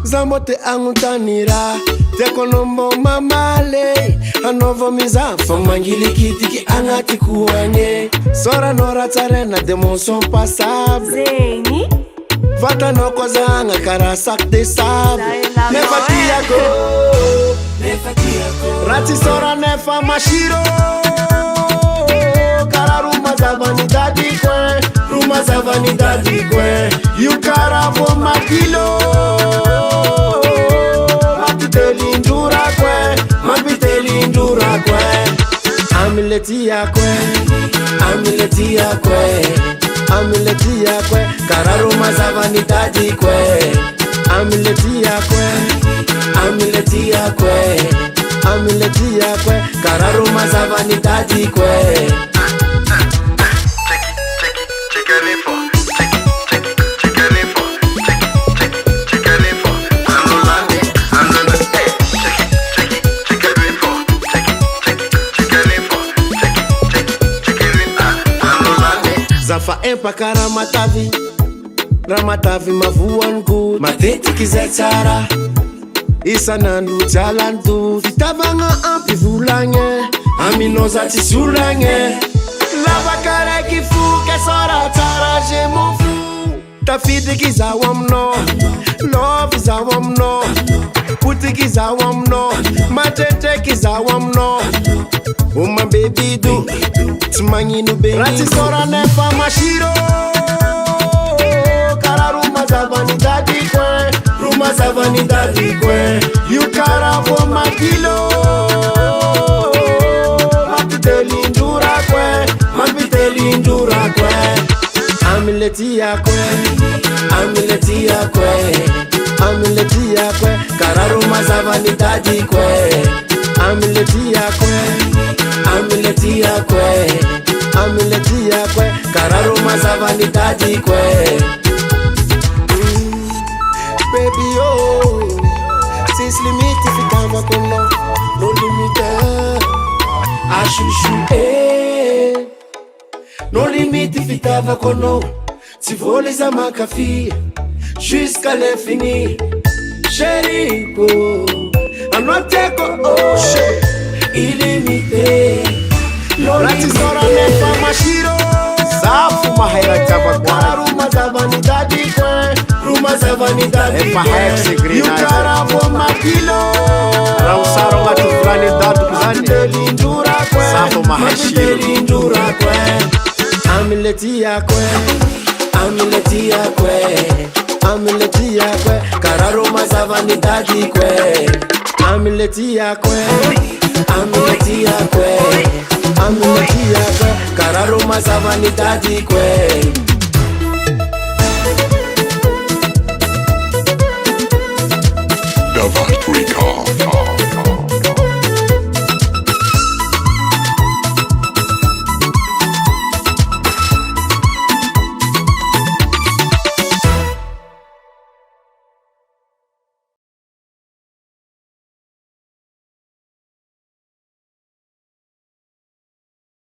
Zambote angutanira tekonombo mamale anovo mizafa mangilikitiki angati kuanye sora nora tsarena d'émotion passable Zeni vata no kozanga kara sac de sable nefatiako rati sora nefa mashiro kara ruma zavani dadi kwe you kara vo makilo Amileti kwe kararuma zavani dadi kwe amileti kwe kararuma zavani dadi kwe Zafa empaka ramatavi mavuan good matetiky zay tsara isanandro jalanto fitavagna ampy volagny aminao za tsy solagny lavaka raiky foka sora tsara je m'en fous tafidiky zaho aminao love zaho aminao potiky zaho aminao matretraky zaho aminao uma baby do tsy magnino be ratsy sora nefa mashiro kara ruma zavani dadi kwe you kara vo makilo mapitelindura kwe amileti kwe kara ruma zavani dadi kwe amileti kwe kararuma zavani dadi kwe baby oh since limite ficava kono no limite ashushu no limite ficava kono si vole za makafi jusqu'à l'infini chérie ko anoteko oh illimité Rati sora nefa mashiro safu mahera chava kwa ruma zavani dadi kwe efa hayaksi green you kara vo makilo rausaro ngati fulani dadu kuzani safu mahashiro amileti kwe kararuma zavani dadi kwe amileti kwe kararuma zavani dadi kwe